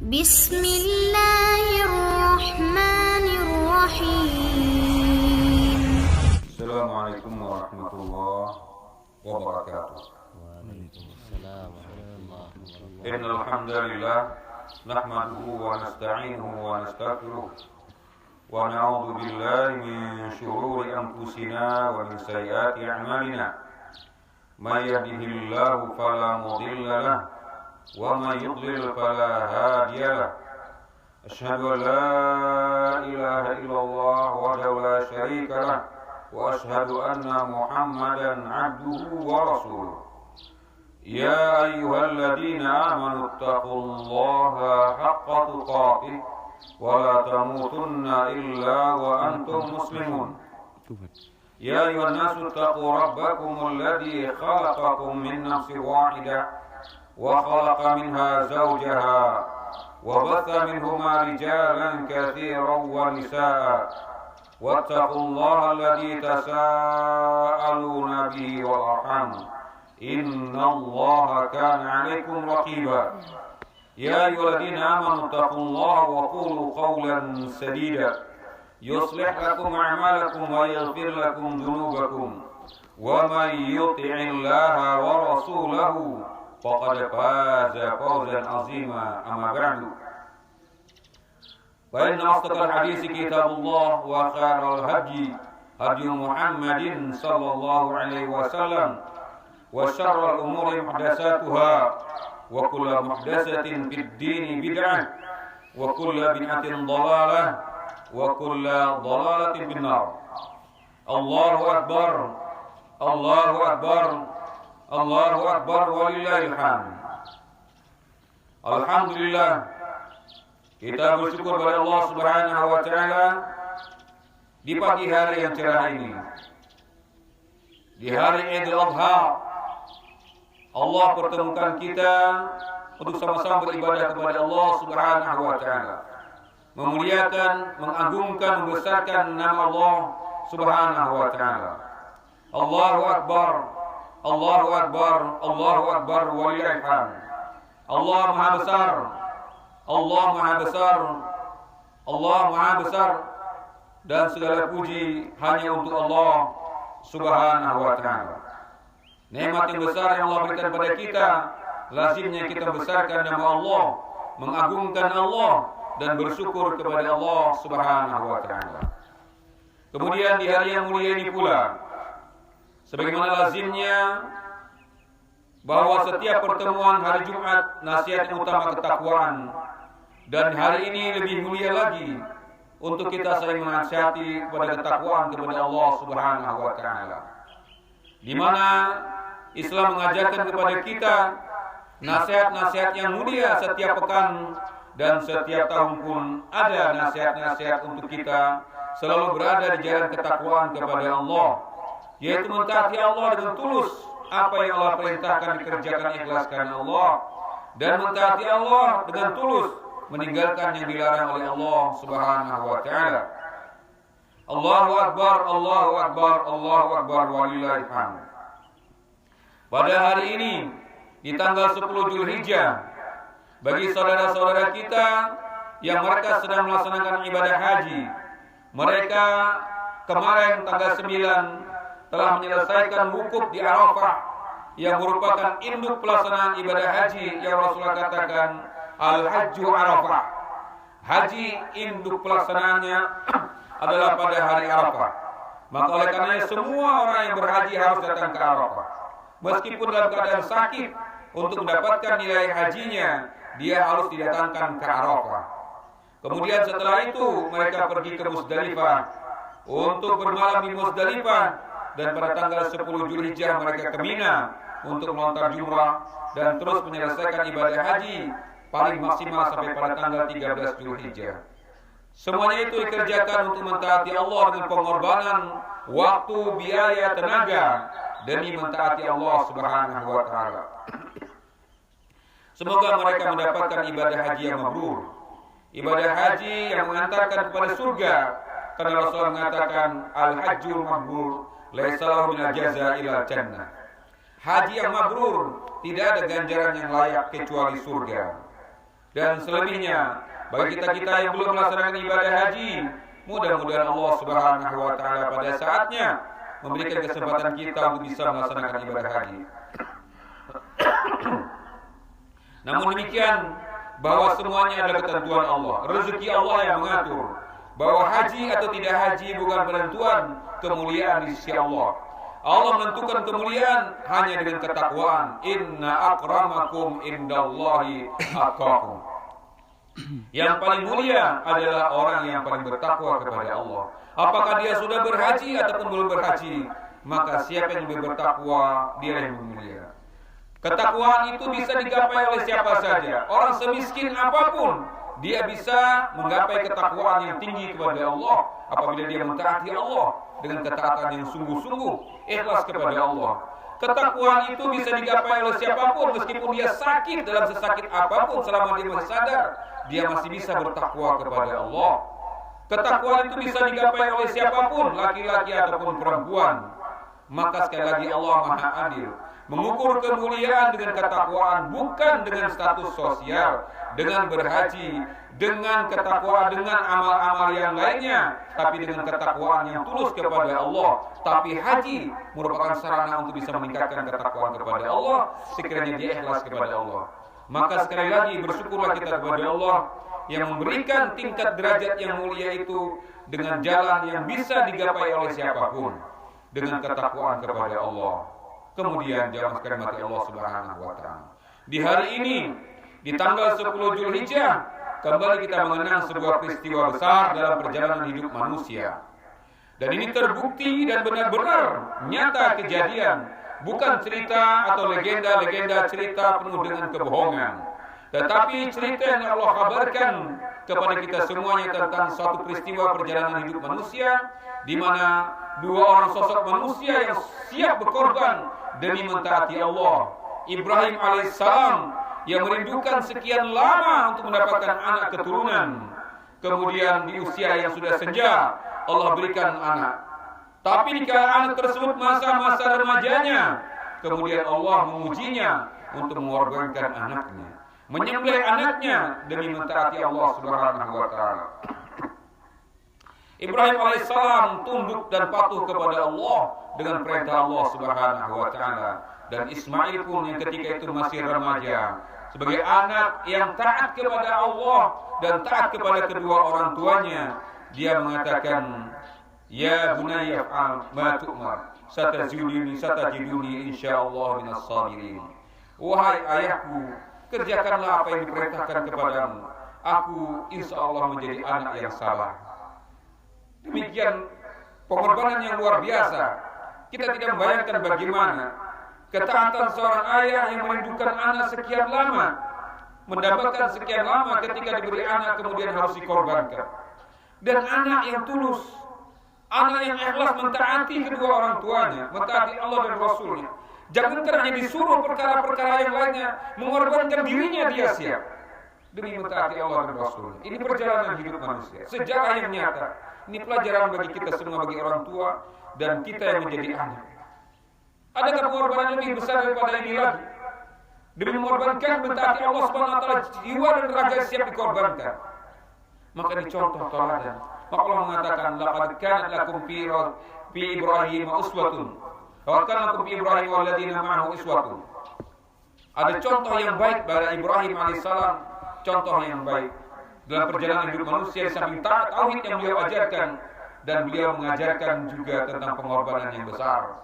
Bismillahirrahmanirrahim. Assalamualaikum warahmatullahi wabarakatuh. Waalaikumsalam warahmatullahi wabarakatuh. Innal hamdalillah nahmaduhu wa nasta'inuhu wa nastaghfiruh wa na'udzu billahi min shururi anfusina wa min sayyiati a'malina. May yahdihillahu fala mudilla lahu wa may yudlil fala hadiya lahu. Asyhadu an la ilaha illallah wahdahu la syarika lahu wa asyhadu anna Muhammadan 'abduhu wa rasuluh. Ya ayyuhalladzina amanu taqullaha haqqa tuqatih wa la tamutunna illa wa antum muslimun. Ya ayyuhan nasu taqu rabbakumul ladzi khalaqakum min nafsin wahidah wa khalaqa minha zawjaha wa batha minhuma rijalan katsiran wa nisaa'a wattaqullaha alladzi tasaaluna bihi wal arham innallaha kana 'alaikum raqiba. Ya ayyuhalladzina amanu taqullaha wa qulu qawlan sadida yuslih lakum a'malakum wa yaghfir lakum dhunubakum wa may yuti'illaha wa rasulahu faqad faza fawzan 'azima. Amma ba'du, fa inna asdaqal hadithi kitabullah wa khairal hadyi hadyu Muhammadin sallallahu alaihi wasallam wa syarrul umuri muhdatsatuha wa kullu muhdatsatin fid dini bid'ah wa kullu bid'atin dhalalah wa kullu dhalalatin finnar. Allahu akbar, Allahu akbar, Allahu akbar walillahil hamd. Alhamdulillah, kita bersyukur kepada Allah Subhanahu wa taala di pagi hari yang cerah ini, di hari Idul Adha. Allah pertemukan kita untuk sama-sama beribadah kepada Allah Subhanahu wa taala, memuliakan, mengagungkan, membesarkan nama Allah Subhanahu wa taala. Allahu akbar, Allahu akbar, Allahu akbar walillahil hamd. Allah Maha besar, Allah Maha besar, Allah Maha besar, dan segala puji hanya untuk Allah Subhanahu wa taala. Nikmat yang besar yang Allah berikan kepada kita, lazimnya kita besarkan nama Allah, mengagungkan Allah, dan bersyukur kepada Allah Subhanahu wa taala. Kemudian di hari yang mulia ini pula, sebagaimana lazimnya bahwa setiap pertemuan hari Jumat nasihat yang utama ketakwaan, dan hari ini lebih mulia lagi untuk kita saling menasihati kepada ketakwaan kepada Allah Subhanahu wa taala, di mana Islam mengajarkan kepada kita nasihat-nasihat yang mulia setiap pekan, dan setiap tahun pun ada nasihat-nasihat untuk kita selalu berada di jalan ketakwaan kepada Allah, yaitu mentaati Allah dengan tulus, apa yang Allah perintahkan dikerjakan ikhlas karena Allah, dan mentaati Allah dengan tulus, meninggalkan yang dilarang oleh Allah Subhanahu wa taala. Allahu akbar, Allahu akbar, Allahu akbar walillahil hamd. Pada hari ini di tanggal 10 Zulhijjah, bagi saudara-saudara kita yang mereka sedang melaksanakan ibadah haji, mereka kemarin tanggal 9 telah menyelesaikan wukuf di Arafah, yang merupakan induk pelaksanaan ibadah haji yang Rasulullah katakan al-hajju Arafah. Haji induk pelaksanaannya adalah pada hari Arafah. Maka oleh karenanya semua orang yang berhaji harus datang ke Arafah. Meskipun dalam keadaan sakit, untuk mendapatkan nilai hajinya, dia harus didatangkan ke Arafah. Kemudian setelah itu mereka pergi ke Muzdalifah untuk bermalam di Muzdalifah, dan pada tanggal 10 Zulhijjah mereka ke Mina untuk melontar jumrah dan terus menyelesaikan ibadah haji paling maksimal sampai pada tanggal 13 Zulhijjah. Semuanya itu dikerjakan untuk mentaati Allah dengan pengorbanan waktu, biaya, tenaga demi mentaati Allah Subhanahu wa taala. Semoga mereka mendapatkan ibadah haji yang mabrur, ibadah haji yang mengantarkan kepada surga, karena Rasulullah mengatakan al-hajjul mabrur laisa lahu minal jazaa illa jannah. Haji yang mabrur tidak ada ganjaran yang layak kecuali surga. Dan selebihnya bagi kita-kita yang belum melaksanakan ibadah haji, mudah-mudahan Allah Subhanahu wa taala pada saatnya memberikan kesempatan kita untuk bisa melaksanakan ibadah haji. Namun demikian, bahwa semuanya adalah ketentuan Allah, rezeki Allah yang mengatur. Bahwa haji atau tidak haji bukan penentuan kemuliaan di sisi Allah. Allah menentukan kemuliaan hanya dengan ketakwaan. Inna akramakum indallahi atqakum. Yang paling mulia adalah orang yang paling bertakwa kepada Allah. Apakah dia sudah berhaji ataupun belum berhaji, maka siapa yang lebih bertakwa, dia yang mulia. Ketakwaan itu bisa digapai oleh siapa saja. Orang semiskin apapun, dia bisa menggapai ketakwaan yang tinggi kepada Allah apabila dia mentaati Allah dengan ketaatan yang sungguh-sungguh, ikhlas kepada Allah. Ketakwaan itu bisa digapai oleh siapapun, meskipun dia sakit dalam sesakit apapun, selama dia masih sadar, dia masih bisa bertakwa kepada Allah. Ketakwaan itu bisa digapai oleh siapapun, laki-laki ataupun perempuan. Maka sekali lagi Allah Maha Adil, mengukur kemuliaan dengan ketakwaan, bukan dengan status sosial, dengan berhaji, dengan ketakwaan, dengan amal-amal yang lainnya, tapi dengan ketakwaan yang tulus kepada Allah. Tapi haji merupakan sarana untuk bisa meningkatkan ketakwaan kepada Allah, sekiranya dia ikhlas kepada Allah. Maka sekali lagi bersyukurlah kita kepada Allah yang memberikan tingkat derajat yang mulia itu dengan jalan yang bisa digapai oleh siapapun, dengan ketakwaan kepada Allah. Kemudian jamaah sekalian mati Allah Subhanahu wa taala. Di hari ini, di tanggal 10 Zulhijjah, kembali kita mengenang sebuah peristiwa besar dalam perjalanan hidup manusia. Dan ini terbukti dan benar-benar nyata kejadian, bukan cerita atau legenda-legenda cerita penuh dengan kebohongan, tetapi cerita yang Allah kabarkan kepada kita semuanya tentang suatu peristiwa perjalanan hidup manusia, di mana dua orang sosok manusia yang siap berkorban demi mentaati Allah. Ibrahim alaihissalam yang merindukan sekian lama untuk mendapatkan anak keturunan. Kemudian di usia yang sudah senja, Allah berikan anak. Tapi jika anak tersebut masa-masa remajanya, kemudian Allah mengujinya untuk mengorbankan anaknya, menyembelih anaknya demi mentaati Allah Subhanahu wa taala. Ibrahim alaihissalam tunduk dan patuh kepada Allah dengan perintah Allah Subhanahu wa taala. Dan Ismail pun yang ketika itu masih remaja, sebagai anak yang taat kepada Allah dan taat kepada kedua orang tuanya, dia mengatakan, "Ya bunayya fa'al ma tu'mar, satajiduni insyaallah minas sabirin." Wahai ayahku, kerjakanlah apa yang diperintahkan kepadamu. Aku insyaallah menjadi anak yang sabar. Demikian pengorbanan yang luar biasa. Kita tidak membayangkan bagaimana ketaatan seorang ayah yang merindukan anak sekian lama, mendapatkan sekian lama ketika diberi anak kemudian harus dikorbankan. Dan anak yang tulus, anak yang ikhlas mentaati kedua orang tuanya, mentaati Allah dan Rasulnya. Jangan hanya disuruh perkara-perkara yang lainnya, mengorbankan dirinya dia siap demi mentaati Allah dan Rasulnya. Ini perjalanan hidup manusia, sejarah yang nyata. Ini pelajaran bagi kita semua, bagi orang tua dan kita yang menjadi anak. Adakah pengorbanan lebih besar daripada ini lagi? Demi mengorbankan mentaati Allah Subhanahu wa taala, jiwa dan raga siap dikorbankan. Maka dicontoh teladan. Maka Allah mengatakan, laqad kanat lakum fi Ibrahim uswatun. Wa kana lakum fi Ibrahim walladzina ma'ahu uswatun. Ada contoh yang baik pada Ibrahim alaihissalam, contoh yang baik dalam perjalanan hidup manusia, di samping tauhid yang beliau ajarkan, dan beliau mengajarkan juga tentang pengorbanan yang besar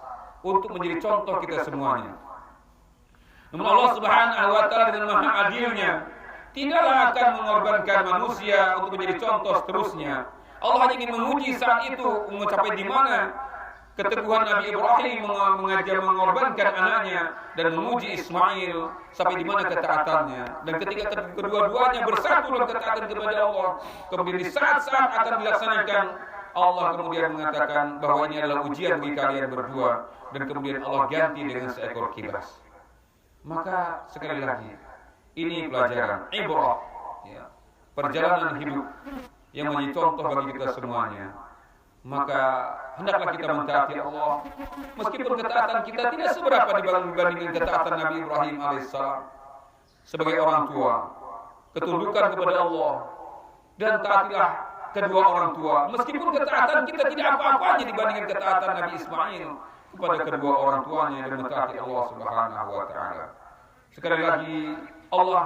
untuk menjadi contoh kita semuanya. Namun Allah Subhanahu wa taala dengan maha adilnya tidaklah akan mengorbankan manusia untuk menjadi contoh seterusnya. Allah hanya ingin menguji saat itu mencapai di mana keteguhan Nabi Ibrahim mengajar mengorbankan anaknya, dan menguji Ismail sampai di mana ketaatannya. Dan ketika kedua-duanya bersatu dalam ketaatan kepada Allah, kemudian di saat-saat akan dilaksanakan, Allah kemudian mengatakan bahwa ini adalah ujian bagi kalian berdua, dan kemudian Allah ganti dengan seekor kibas. Maka sekali lagi, ini pelajaran ibrah, ya, perjalanan hidup yang menjadi contoh bagi kita semuanya. Maka hendaklah kita mentaati Allah, meskipun ketaatan kita tidak seberapa dibandingkan ketaatan Nabi Ibrahim alaihissalam. Sebagai orang tua, ketundukan kepada Allah, dan taatilah kedua orang tua. Meskipun ketaatan kita tidak apa-apanya dibandingkan ketaatan Nabi Ismail kepada kedua orang tuanya dan mentaati Allah Subhanahu wa taala. Sekali lagi Allah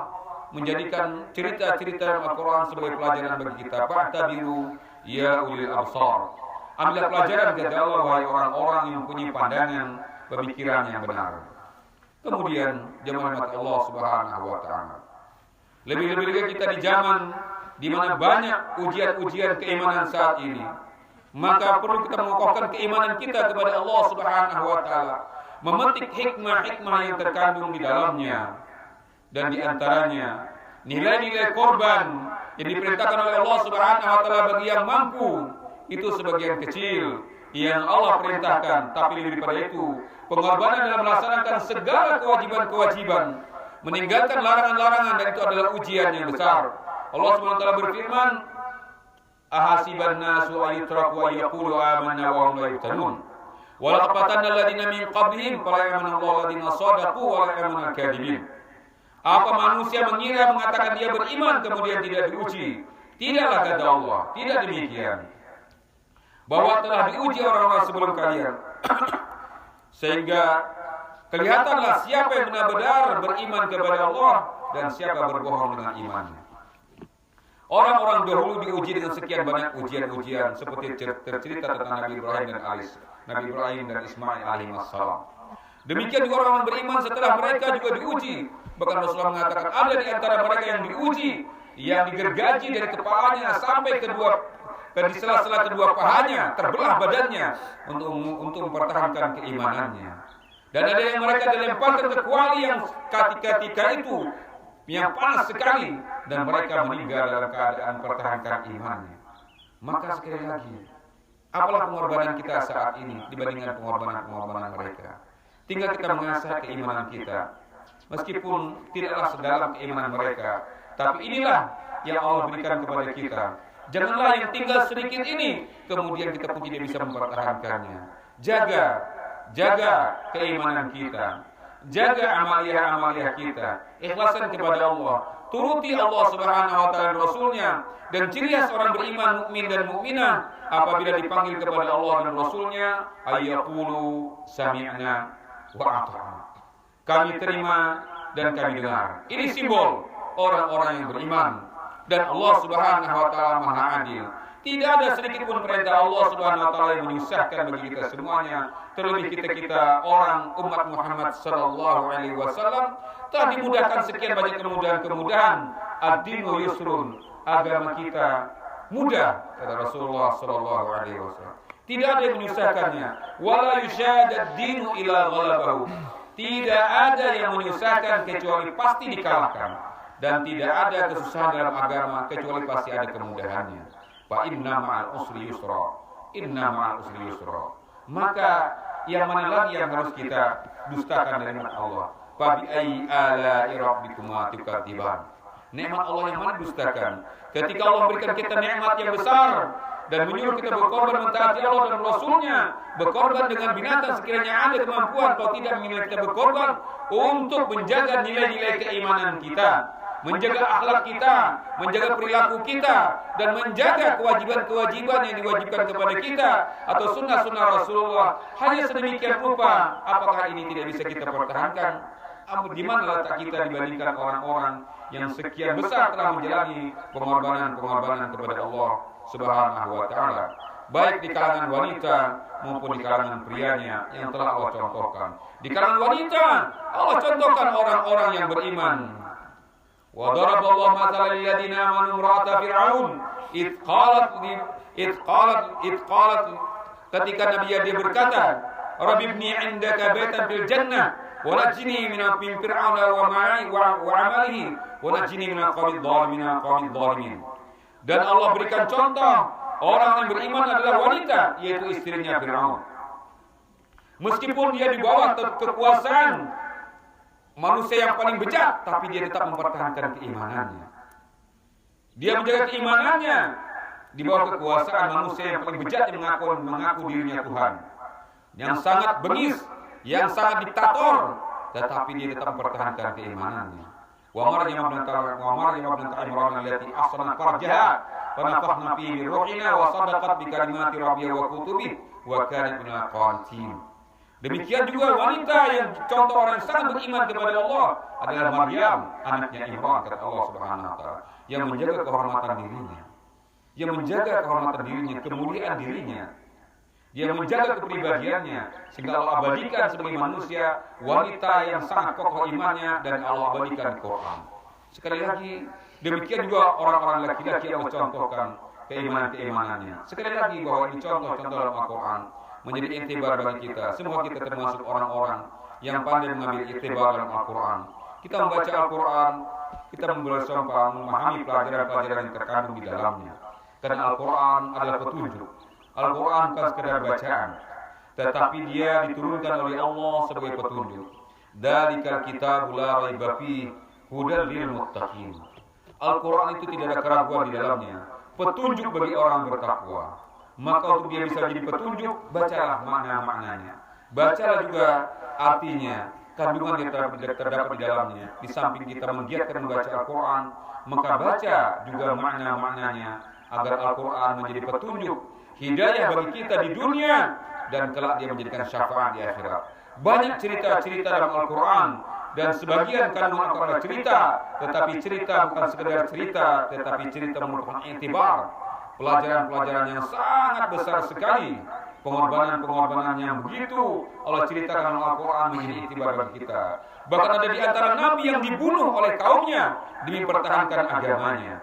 menjadikan cerita-cerita Al-Quran sebagai pelajaran bagi kita. Fa'tabiru ya ulil absar. Ambillah pelajaran kata Allah, wahai orang-orang yang punya pandangan pemikiran yang benar. Kemudian jemaah Allah Subhanahu wa taala. Lebih-lebih kita di zaman di mana banyak ujian-ujian keimanan saat ini, maka perlu kita mengokohkan keimanan kita kepada Allah Subhanahu wa taala, memetik hikmah-hikmah yang terkandung di dalamnya, dan di antaranya nilai-nilai korban yang diperintahkan oleh Allah Subhanahu wa taala bagi yang mampu itu sebagian kecil yang Allah perintahkan, tapi lebih daripada itu pengorbanan dalam melaksanakan segala kewajiban-kewajiban, meninggalkan larangan-larangan, dan itu adalah ujian yang besar. Allah Subhanahu wa taala berfirman, ahasiban nasu ayutraku ayyaqulu amanna wa hum la yuftanun wa laqad fatanna alladziina min qablihim fala ya'lamanna Allahu alladziina shadaqu wa la ya'lamanna al-kadhibin. Apa manusia mengira mengatakan dia beriman kemudian tidak diuji? Tidaklah kata Allah, tidak demikian. Bahwa telah diuji orang-orang sebelum kalian. Sehingga kelihatanlah siapa yang benar-benar beriman kepada Allah dan siapa berbohong dengan imannya. Orang-orang dahulu diuji dengan sekian banyak ujian-ujian seperti tercerita tentang Nabi Ibrahim dan Ismail alaihissalam. Demikian juga orang beriman setelah mereka juga diuji. Bahkan Rasulullah mengatakan ada di antara mereka yang diuji, yang digergaji dari kepalanya sampai di sela-sela kedua pahanya, terbelah badannya untuk mempertahankan keimanannya. Dan ada yang mereka dilemparkan ke kuali yang ketika itu yang panas sekali, dan mereka meninggal dalam keadaan mempertahankan imannya. Maka sekali lagi, apalah pengorbanan kita saat ini dibandingkan pengorbanan mereka? Tinggal kita mengasah keimanan kita, meskipun tidaklah sedalam keimanan mereka, tapi inilah yang Allah berikan kepada kita. Janganlah yang tinggal sedikit ini kemudian kita pun tidak bisa mempertahankannya. Jaga keimanan kita, jaga amaliyah kita, ikhlasan kepada Allah, turuti Allah Subhanahu wa taala dan Rasulnya, dan ciri khas orang beriman, mukmin dan mukminah apabila dipanggil kepada Allah dan Rasulnya, ayyaqulu sami'na wa ata'na. Kami terima dan kami dengar. Ini simbol orang-orang yang beriman, dan Allah Subhanahu wa taala Maha Adil. Tidak ada sedikit pun perintah Allah Subhanahu wa taala yang menyusahkan bagi kita semuanya. Terlebih kita orang umat Muhammad sallallahu alaihi wasallam telah dimudahkan sekian banyak kemudahan. Ad-dinu yusrun, agama kita mudah, kata Rasulullah sallallahu alaihi wasallam. Tidak ada yang menyusahkannya. Wala yushadad dinu ila ghalabahu. Tidak ada yang menyusahkan kecuali pasti dikalahkan, dan tidak ada kesusahan dalam agama kecuali pasti ada kemudahannya. Fa inna ma'al usri yusra. Inna ma'al usri yusra. Maka yang mana lagi yang harus kita dustakan dari nikmat Allah? Fa bi ayyi ala'i rabbikuma tukadziban. Nikmat Allah yang mana dustakan? Ketika Allah memberikan kita nikmat yang besar dan menyuruh kita berkorban mentaati Allah dan Rasulnya, berkorban dengan binatang sekiranya ada kemampuan, kalau tidak mengingat kita berkorban untuk menjaga nilai-nilai keimanan kita, menjaga akhlak kita, menjaga perilaku kita, dan menjaga kewajiban-kewajiban yang diwajibkan kepada kita atau sunnah-sunnah Rasulullah. Hanya sedemikian rupa, apakah ini tidak bisa kita pertahankan? Di mana letak kita dibandingkan orang-orang yang sekian besar telah menjalani pengorbanan kepada Allah Subhanahu wa taala, baik di kalangan wanita maupun di kalangan prianya yang telah Allah contohkan. Di kalangan wanita Allah contohkan orang-orang yang beriman. Wa daraballahu mathalan lil ladzina amanu imra'ata fir'aun id qalat ketika Nabi dia berkata, Rabbi ibni 'indaka baitan fil jannah wa najini min fir'auna wa amalihi wa najini min qawmi dhalimin. Dan Allah berikan contoh orang yang beriman adalah wanita, yaitu istrinya Fir'aun. Meskipun dia di bawah kekuasaan manusia yang paling bejat, tapi dia tetap mempertahankan keimanannya. Dia menjaga keimanannya di bawah kekuasaan manusia yang paling bejat yang mengaku dirinya Tuhan, yang sangat bengis, yang sangat diktator, tetapi dia tetap mempertahankan keimanannya. ومريم ابنة عمران التي أحصنت فرجها فنفخنا فيه من روحنا وصدقت بكلمات ربها وكتبه وكانت من القانتين. Demikian juga wanita yang contoh orang yang sangat beriman kepada Allah adalah Maryam, anaknya Imran, kata Allah Subhanahu wa taala, yang menjaga kehormatan dirinya. Yang menjaga kehormatan dirinya, kemuliaan dirinya. Dia menjaga kepribadiannya sehingga Allah abadikan sebagai manusia wanita yang sangat kokoh imannya dan Allah abadikan Quran. Sekali lagi, demikian juga orang-orang laki-laki yang mencontohkan keimanan-keimanannya. Sekali lagi bahwa ini contoh-contoh dalam Al-Quran menjadi iktibar bagi kita. Semoga kita termasuk orang-orang yang pandai mengambil iktibar dalam Al-Quran. Kita membaca Al-Quran, kita memahami pelajaran-pelajaran yang terkandung di dalamnya. Karena Al-Quran adalah petunjuk. Al-Quran bukan sekedar bacaan, tetapi dia diturunkan oleh Allah sebagai petunjuk. Dzalikal kitabul la raiba fihi hudal lil muttaqin. Al-Quran itu tidak ada keraguan di dalamnya, petunjuk bagi orang bertakwa. Maka untuk dia bisa jadi petunjuk, bacalah makna-maknanya. Bacalah juga artinya, kandungan yang terdapat di dalamnya. Di samping kita menggiatkan membaca Al-Quran, maka baca juga makna-maknanya agar Al-Quran menjadi petunjuk, hidayah bagi kita di dunia dan kelak dia menjadikan syafaat di akhirat. Banyak cerita-cerita dalam Al-Quran dan sebagian kandungan Al-Quran cerita, tetapi cerita bukan sekedar cerita, tetapi cerita merupakan iktibar, pelajaran-pelajaran yang sangat besar sekali, pengorbanan-pengorbanan yang begitu Allah ceritakan dalam Al-Quran menjadi iktibar bagi kita. Bahkan ada di antara nabi yang dibunuh oleh kaumnya demi mempertahankan agamanya.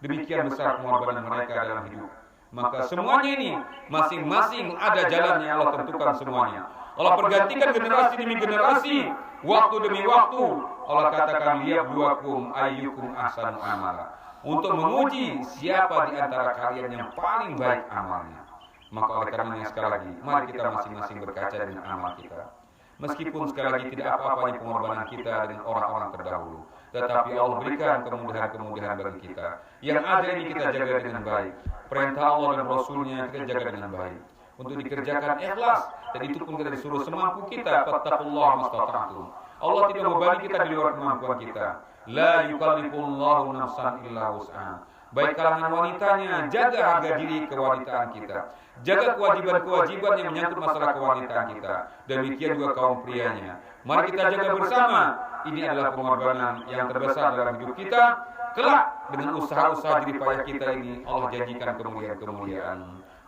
Demikian besar pengorbanan mereka dalam hidup. Maka semuanya ini masing-masing ada jalannya Allah tentukan semuanya. Allah pergantikan generasi demi generasi, waktu demi waktu. Allah katakan liyabluwakum ayyukum ahsanu amala. Untuk menguji siapa di antara kalian yang paling baik amalnya. Maka oleh karenanya sekali lagi, mari kita masing-masing berkaca dengan amal kita. Meskipun sekali lagi tidak apa-apanya pengorbanan kita dengan orang-orang terdahulu, tetapi Allah berikan kemudahan-kemudahan bagi kita. Yang ada ini kita jaga dengan baik. Perintah Allah dan Rasulnya kita jaga dengan baik. Untuk dikerjakan ikhlas, dan itu pun kita disuruh semampu kita. Fattaqullaha mastata'tum. Allah tidak membebani kita di luar kemampuan kita. La yukallifullahu nafsan illa wus'aha. Baik kalangan wanitanya, jaga harga diri kewanitaan kita. Jaga kewajiban-kewajiban yang menyangkut masalah kewanitaan kita. Demikian juga kaum prianya. Mari kita jaga bersama. Ini adalah pengorbanan yang terbesar dalam hidup kita. Kelak dengan usaha-usaha jeripayah kita ini Allah janjikan kemuliaan-kemuliaan.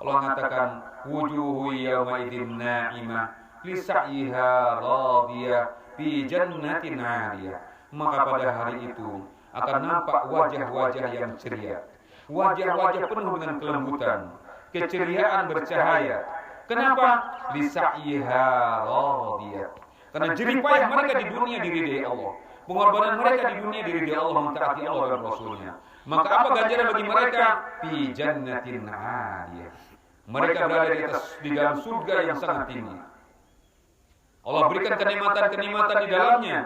Allah mengatakan wujuhu yawma idzin na'imah li sa'yiha radiyah fi jannatin 'aliyah. Maka pada hari itu akan nampak wajah-wajah yang ceria, wajah-wajah penuh dengan kelembutan, keceriaan bercahaya. Kenapa? Li sa'yiha radiyah. Karena jeripayah mereka di dunia diridai Allah. Pengorbanan mereka di dunia diridai Allah, mentaati Allah dan Rasulnya. Maka apa ganjaran bagi mereka? Fi jannatin 'aliyah. Mereka berada di dalam surga yang sangat tinggi. Allah berikan kenikmatan-kenikmatan di dalamnya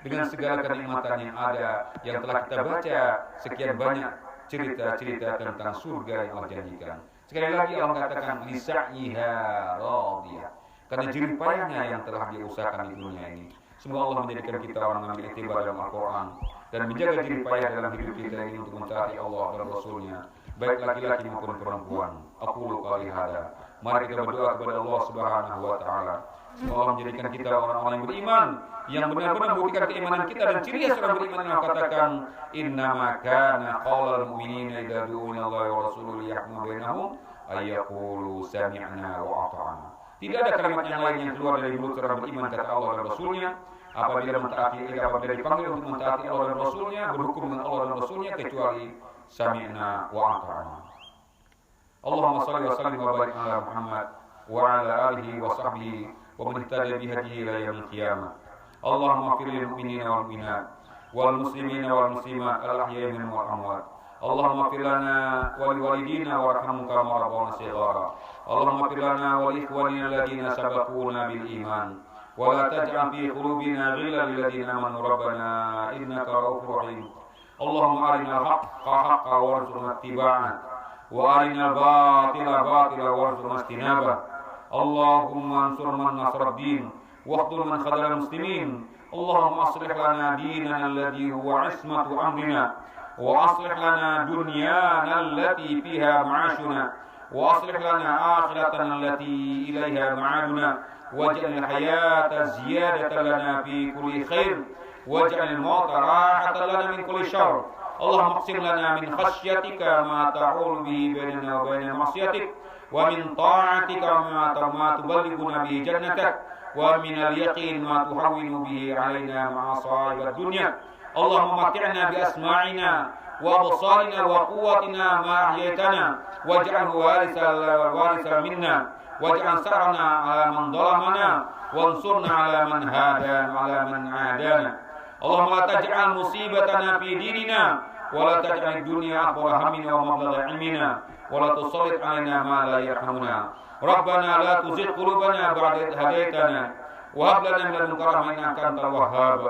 dengan segala kenikmatan yang ada, yang telah kita baca sekian banyak cerita-cerita tentang surga yang Allah janjikan. Sekali lagi Allah katakan lisa'yiha radiyah. Karena jeripayahnya yang telah diusahakan di dunia ini. Semoga Allah menjadikan kita orang yang mengambil iktibar dalam Al-Quran dan menjaga jeripayah dalam hidup kita ini untuk mentaati Allah dan Rasulnya, baik laki-laki maupun perempuan. Aqulu qouli hadza. Mari kita berdoa kepada Allah Subhanahu wa taala. Semoga Allah menjadikan kita orang-orang yang beriman, yang benar-benar membuktikan keimanan kita, dan ciri khas orang beriman yang katakan innama kana qaulal mu'minina idza du'u ila Allahi wa rasulihi liyahkuma bainahum ayyaqulu sami'na wa ata'na. Tidak ada kalimat yang lain yang keluar dari mulut orang beriman, kata Allah dan Rasulnya, apabila dipanggil untuk mentaati Allah dan Rasulnya, berhukum dengan Allah dan Rasulnya, kecuali sami'na wa ata'na. Allahumma salli wa sallim wa barik ala Muhammad wa ala alihi wa sahbihi wa man ihtada bi hadihi ila yaumil qiyamah. Allahumma fir lil mu'minina wal mu'minat wal muslimina wal muslimat al ahya'i minhum wal amwat. Allahumma fir lana wa li walidina warhamhum kama rabbawna shighara. Allahumma fir lana wa li ikhwanina alladhina sabaquna bil iman wa la taj'al fi qulubina ghillan lil ladzina amanu rabbana innaka ra'ufur rahim. Allahumma arinal haqqa haqqan warzuqna ittiba'ah wa arinal batila batila warzuqna ijtinabah. Allahumma ansur man nasara ad-din واقتل من خذل المسلمين. اللهم أصلح لنا ديننا الذي هو عصمة أمرنا، وأصلح لنا دنيانا التي فيها معاشنا، وأصلح لنا آخرتنا التي إليها معادنا، واجعل الحياة زيادة لنا في كل خير، واجعل الموت راحة لنا من كل شر. اللهم اقسم لنا من خشيتك ما تحول به بيننا وبين معصيتك، ومن طاعتك ما تبلغنا به جنتك، ومن اليقين ما تهون به علينا مصائب الدنيا. اللهم متعنا بأسماعنا وأبصارنا وقوتنا ما أحييتنا، واجعله وارثا منا، واجعل ثأرنا على من ظلمنا، وانصرنا على من عادانا. اللهم لا تجعل مصيبتنا في ديننا، ولا تجعل الدنيا أكبر همنا ومبلغ علمنا، ولا تسلط علينا ما لا يرحمنا. ربنا لا تزغ قلوبنا بعد إذ هديتنا، وهب لنا من لدنك رحمة إنك أنت الوهاب.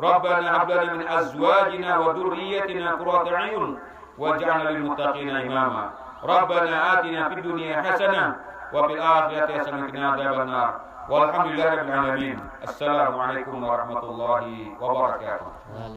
ربنا هب لنا من أزواجنا وذريتنا قرة أعين واجعلنا للمتقين إماما. ربنا آتنا في الدنيا حسنة وفي الآخرة حسنة وقنا عذاب النار. والحمد لله رب العالمين. السلام عليكم ورحمة الله وبركاته.